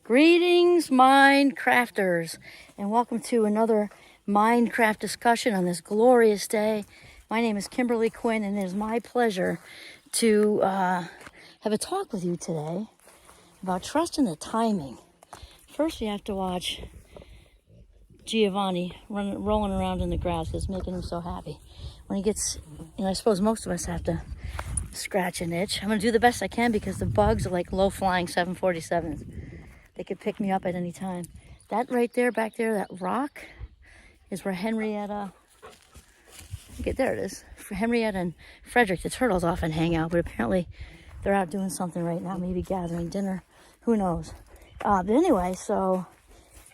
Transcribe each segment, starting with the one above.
Greetings, Mindcrafters, and welcome to another Mindcraft discussion on this glorious day. My name is Kimberly Quinn, and it is my pleasure to have a talk with you today about trusting the timing. First, you have to watch Giovanni rolling around in the grass. It's making him so happy. When he gets, I suppose most of us have to scratch an itch. I'm going to do the best I can because the bugs are like low-flying 747s. They could pick me up at any time. That right there, back there, that rock is where Henrietta, there it is. Henrietta and Frederick, the turtles, often hang out, but apparently they're out doing something right now, maybe gathering dinner. Who knows? But anyway, so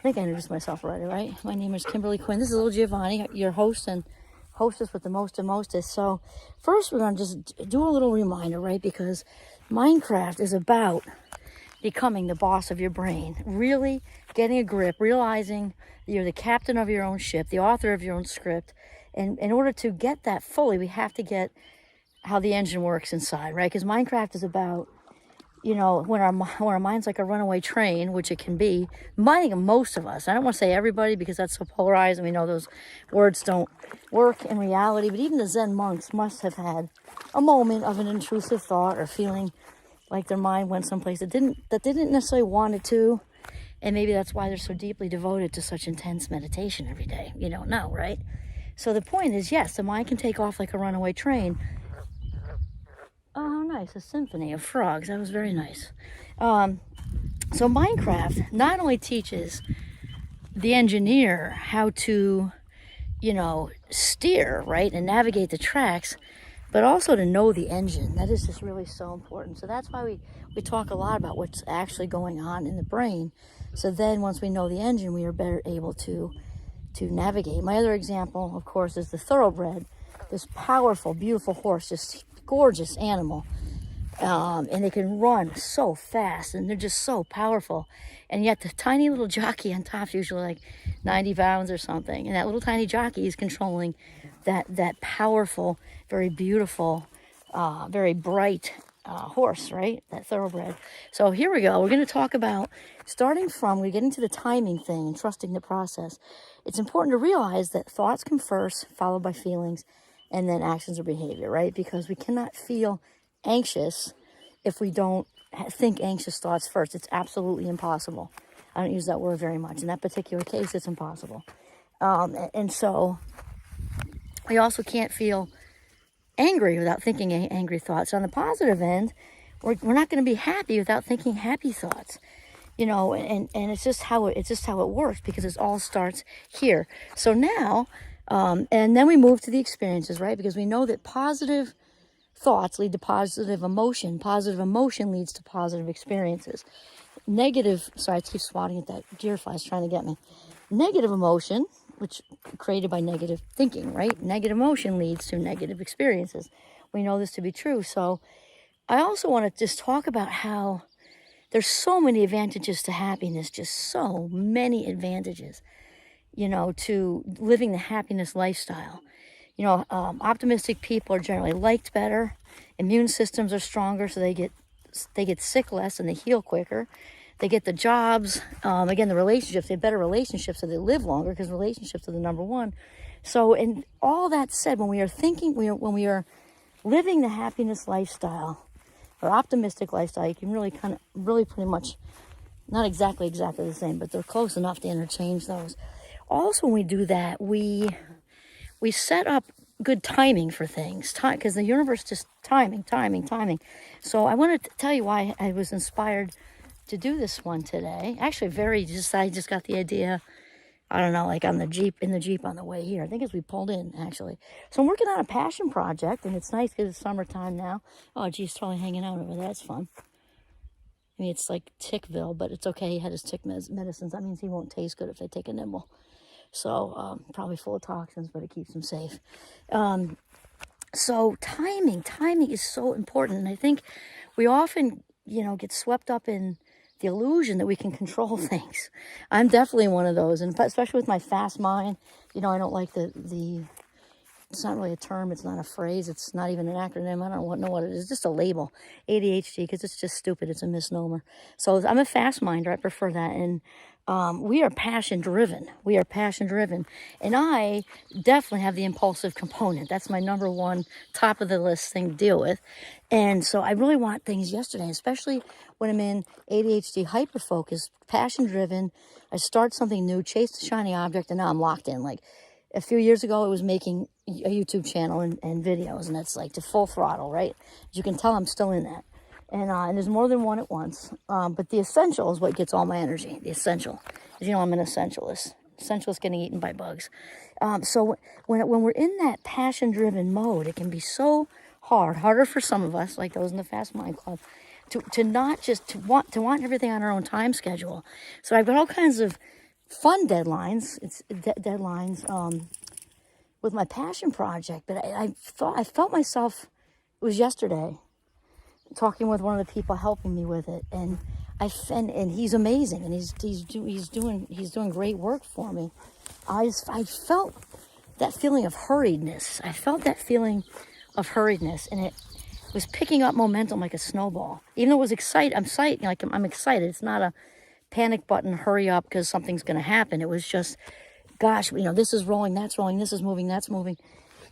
I think I introduced myself already, right? My name is Kimberly Quinn. This is little Giovanni, your host and hostess with the most and mostest. So first we're going to just do a little reminder, right? Because Minecraft is about becoming the boss of your brain, really getting a grip, realizing that you're the captain of your own ship, the author of your own script. And in order to get that fully, we have to get how the engine works inside, right? Because Minecraft is about, when our mind's like a runaway train, which it can be. I think most of us, I don't want to say everybody because that's so polarized and we know those words don't work in reality, but even the Zen monks must have had a moment of an intrusive thought or feeling like their mind went someplace that didn't necessarily want it to. And maybe that's why they're so deeply devoted to such intense meditation every day. You don't know, right? So the point is, yes, the mind can take off like a runaway train. Oh, nice. A symphony of frogs. That was very nice. So Minecraft not only teaches the engineer how to, steer, right, and navigate the tracks, but also to know the engine. That is just really so important. So that's why we talk a lot about what's actually going on in the brain. So then once we know the engine, we are better able to navigate. My other example, of course, is the thoroughbred. This powerful, beautiful horse, just gorgeous animal. And they can run so fast, and they're just so powerful. And yet the tiny little jockey on top is usually like 90 pounds or something. And that little tiny jockey is controlling that powerful, very beautiful, very bright horse, right? That thoroughbred. So here we go. We're going to talk about we get into the timing thing and trusting the process. It's important to realize that thoughts come first, followed by feelings, and then actions or behavior, right? Because we cannot feel anxious if we don't think anxious thoughts first. It's absolutely impossible. I don't use that word very much. In that particular case, it's impossible. And so we also can't feel angry without thinking angry thoughts. On the positive end, we're not going to be happy without thinking happy thoughts. And it's just how it works, because it all starts here. So now, and then we move to the experiences, right? Because we know that positive thoughts lead to positive emotion. Positive emotion leads to positive experiences. Sorry, I keep swatting at that deer fly is trying to get me. Negative emotion, which created by negative thinking, right? Negative emotion leads to negative experiences. We know this to be true. So I also want to just talk about how there's so many advantages to happiness, just so many advantages, to living the happiness lifestyle. Optimistic people are generally liked better. Immune systems are stronger, so they get sick less and they heal quicker. They get the jobs. Again, the relationships, they have better relationships, so they live longer because relationships are the number one. So, and all that said, when we are living the happiness lifestyle or optimistic lifestyle, you can really pretty much, not exactly the same, but they're close enough to interchange those. Also, when we do that, we set up good timing for things, because the universe just timing. So I want to tell you why I was inspired to do this one today. Actually, I just got the idea, I don't know, like in the Jeep on the way here. I think as we pulled in, actually. So I'm working on a passion project, and it's nice because it's summertime now. Oh, geez, totally hanging out over there. That's fun. I mean, it's like Tickville, but it's okay. He had his tick medicines. That means he won't taste good if they take a nibble. So probably full of toxins, but it keeps them safe. So timing is so important. And I think we often, get swept up in the illusion that we can control things. I'm definitely one of those. And especially with my fast mind, I don't like the it's not really a term. It's not a phrase. It's not even an acronym. I don't know what it is. It's just a label, ADHD, because it's just stupid. It's a misnomer. So I'm a fast minder. I prefer that. And we are passion driven. We are passion driven. And I definitely have the impulsive component. That's my number one top of the list thing to deal with. And so I really want things yesterday, especially when I'm in ADHD hyperfocus, passion driven. I start something new, chase the shiny object, and now I'm locked in. Like, a few years ago, it was making a YouTube channel and videos, and that's like to full throttle, right? As you can tell, I'm still in that. And there's more than one at once. But the essential is what gets all my energy, the essential. As you know, I'm an essentialist. Essentialist getting eaten by bugs. So when we're in that passion-driven mode, it can be so harder for some of us, like those in the Fast Mind Club, to not just to want everything on our own time schedule. So I've got all kinds of fun deadlines. It's deadlines with my passion project. But I felt myself. It was yesterday, talking with one of the people helping me with it, and he's amazing, and he's doing great work for me. I felt that feeling of hurriedness. And it was picking up momentum like a snowball. Even though it was excited, I'm excited. It's not a panic button, hurry up because something's going to happen. It was just, gosh, this is rolling, that's rolling, this is moving, that's moving,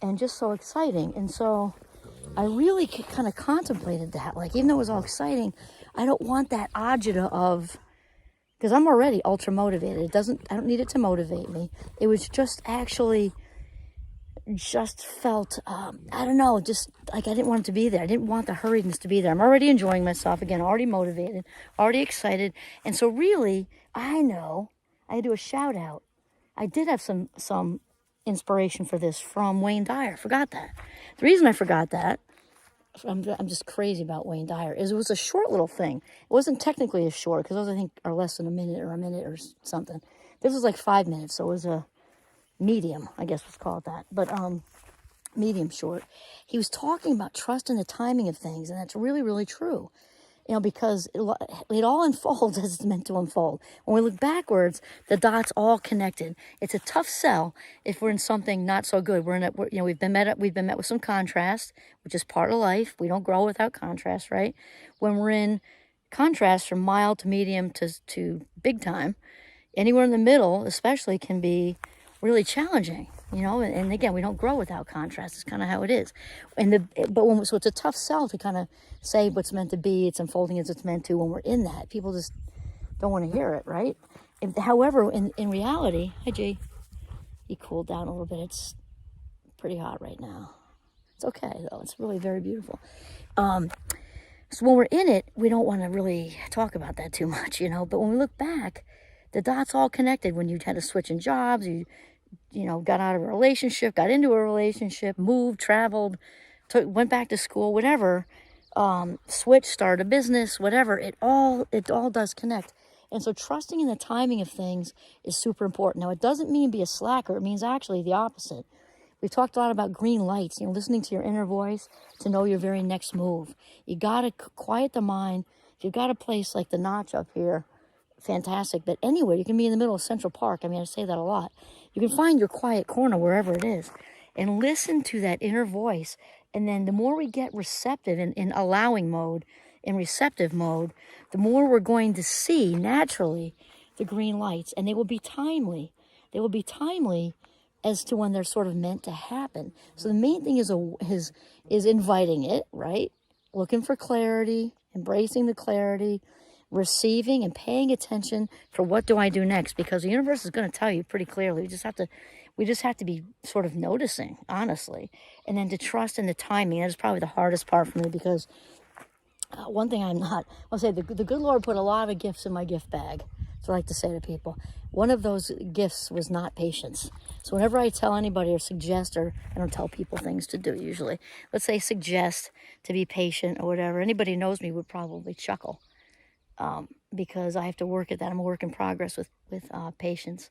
and just so exciting. And so I really kind of contemplated that. Like, even though it was all exciting, I don't want that agita of, because I'm already ultra motivated. I don't need it to motivate me. It was just actually felt, I don't know, just like I didn't want it to be there. I didn't want the hurriedness to be there. I'm already enjoying myself again, already motivated, already excited. And so really, I know I do a shout out. I did have some inspiration for this from Wayne Dyer. Forgot that. The reason I forgot that, I'm just crazy about Wayne Dyer, is it was a short little thing. It wasn't technically as short, because those I think are less than a minute or something. This was like 5 minutes, so it was a medium, I guess let's call it that, but medium short. He was talking about trust in the timing of things, and that's really, really true. Because it all unfolds as it's meant to unfold. When we look backwards, the dots all connected. It's a tough sell if we're in something not so good. We've been met with some contrast, which is part of life. We don't grow without contrast, right? When we're in contrast from mild to medium to big time, anywhere in the middle, especially, can be really challenging. And again, we don't grow without contrast. It's kind of how it is. So it's a tough sell to kind of say what's meant to be, it's unfolding as it's meant to when we're in that. People just don't want to hear it, right? However, in reality, hi G, he cooled down a little bit. It's pretty hot right now. It's okay though. It's really very beautiful. So when we're in it, we don't want to really talk about that too much, But when we look back, the dots all connected. When you had to switch in jobs, you got out of a relationship, got into a relationship, moved, traveled, went back to school, whatever, switched, started a business, whatever, it all does connect. And so trusting in the timing of things is super important. Now, it doesn't mean be a slacker. It means actually the opposite. We've talked a lot about green lights, listening to your inner voice to know your very next move. You got to quiet the mind. If you've got a place like the Notch up here, fantastic. But anywhere, you can be in the middle of Central Park. I say that a lot. You can find your quiet corner wherever it is and listen to that inner voice. And then the more we get receptive in allowing mode, in receptive mode, the more we're going to see naturally the green lights. And they will be timely. They will be timely as to when they're sort of meant to happen. So the main thing is inviting it, right? Looking for clarity, embracing the clarity, receiving and paying attention for what do I do next, because the universe is going to tell you pretty clearly. We just have to be sort of noticing, honestly, and then to trust in the timing. That is probably the hardest part for me, because one thing I'll say the good Lord put a lot of gifts in my gift bag. So I like to say to people, one of those gifts was not patience. So whenever I tell anybody or suggest, or I don't tell people things to do usually, let's say suggest to be patient or whatever, anybody who knows me would probably chuckle. Because I have to work at that. I'm a work in progress with patience.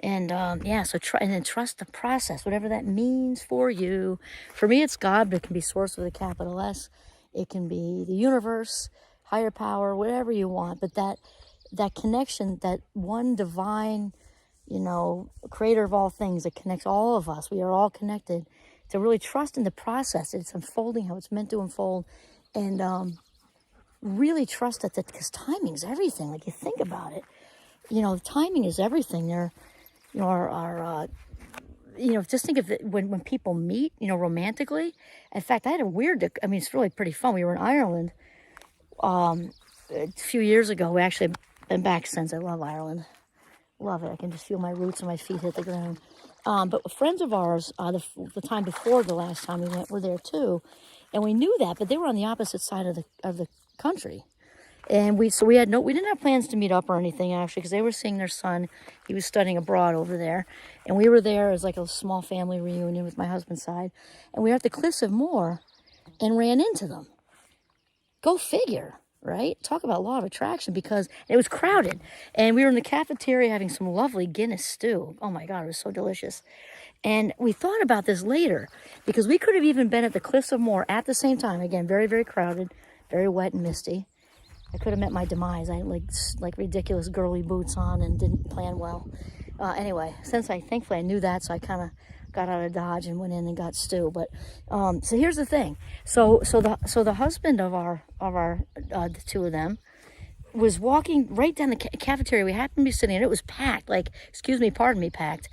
And so and then trust the process, whatever that means for you. For me, it's God, but it can be source with a capital S. It can be the universe, higher power, whatever you want. But that connection, that one divine, creator of all things that connects all of us. We are all connected. To really trust in the process. It's unfolding how it's meant to unfold. And really trust that, because timing is everything. Like, you think about it. Timing is everything. Just think of it when people meet, romantically. In fact, I had it's really pretty fun. We were in Ireland a few years ago. We actually been back since. I love Ireland. Love it. I can just feel my roots and my feet hit the ground. But friends of ours, the time before the last time we went, were there too. And we knew that, but they were on the opposite side of the country. And we didn't have plans to meet up or anything, actually, because they were seeing their son. He was studying abroad over there. And we were there as like a small family reunion with my husband's side. And we were at the Cliffs of Moher and ran into them. Go figure, right? Talk about law of attraction, because it was crowded. And we were in the cafeteria having some lovely Guinness stew. Oh my God, it was so delicious. And we thought about this later, because we could have even been at the Cliffs of Moher at the same time. Again, very, very crowded, very wet and misty. I could have met my demise. I had like ridiculous girly boots on and didn't plan well. Anyway, thankfully I knew that, so I kind of got out of Dodge and went in and got stew. But so here's the thing. So the husband of the two of them was walking right down the cafeteria. We happened to be sitting, and it was packed. Packed.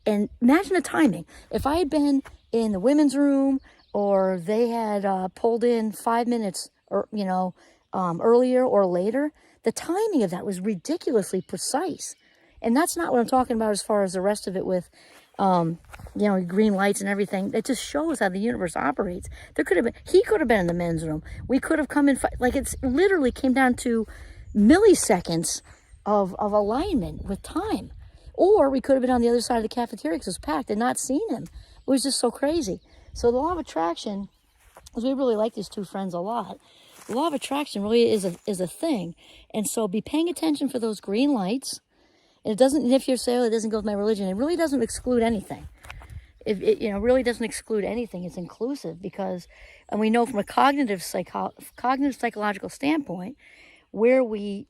And imagine the timing. If I had been in the women's room, or they had pulled in 5 minutes, or earlier or later, the timing of that was ridiculously precise. And that's not what I'm talking about as far as the rest of it with, green lights and everything. It just shows how the universe operates. He could have been in the men's room. We could have come in, it's literally came down to milliseconds of alignment with time. Or we could have been on the other side of the cafeteria because it was packed and not seen him. It was just so crazy. So the law of attraction, because we really like these two friends a lot, the law of attraction really is a thing. And so be paying attention for those green lights. And it doesn't, if you say, it doesn't go with my religion, it really doesn't exclude anything. It really doesn't exclude anything. It's inclusive, because, and we know from a cognitive psychological standpoint, where we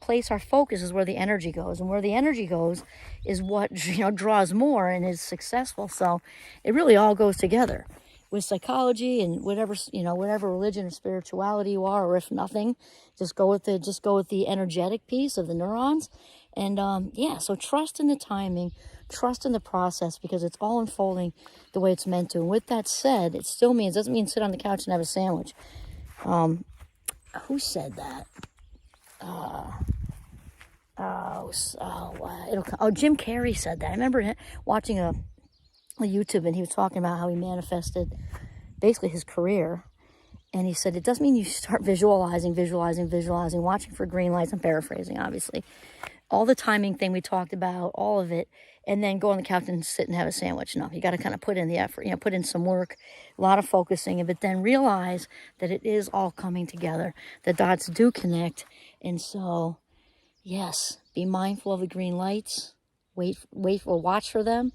place our focus is where the energy goes. And where the energy goes is what, draws more and is successful. So it really all goes together. With psychology and whatever religion or spirituality you are, or if nothing, just go with the energetic piece of the neurons. And so trust in the timing, trust in the process, because it's all unfolding the way it's meant to. And with that said, it still doesn't mean sit on the couch and have a sandwich. Who said that? Jim Carrey said that. I remember watching a YouTube, and he was talking about how he manifested basically his career. And he said, it doesn't mean you start visualizing, watching for green lights. I'm paraphrasing, obviously. All the timing thing we talked about, all of it, and then go on the couch and sit and have a sandwich. No, you got to kind of put in the effort, put in some work, a lot of focusing, but then realize that it is all coming together. The dots do connect. And so, yes, be mindful of the green lights. Watch for them,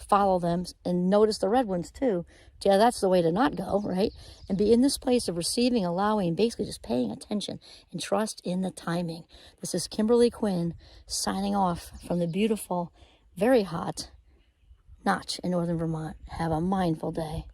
follow them, and notice the red ones too. Yeah, that's the way to not go, right? And be in this place of receiving, allowing, basically just paying attention and trust in the timing. This is Kimberly Quinn signing off from the beautiful, very hot Notch in northern Vermont. Have a mindful day.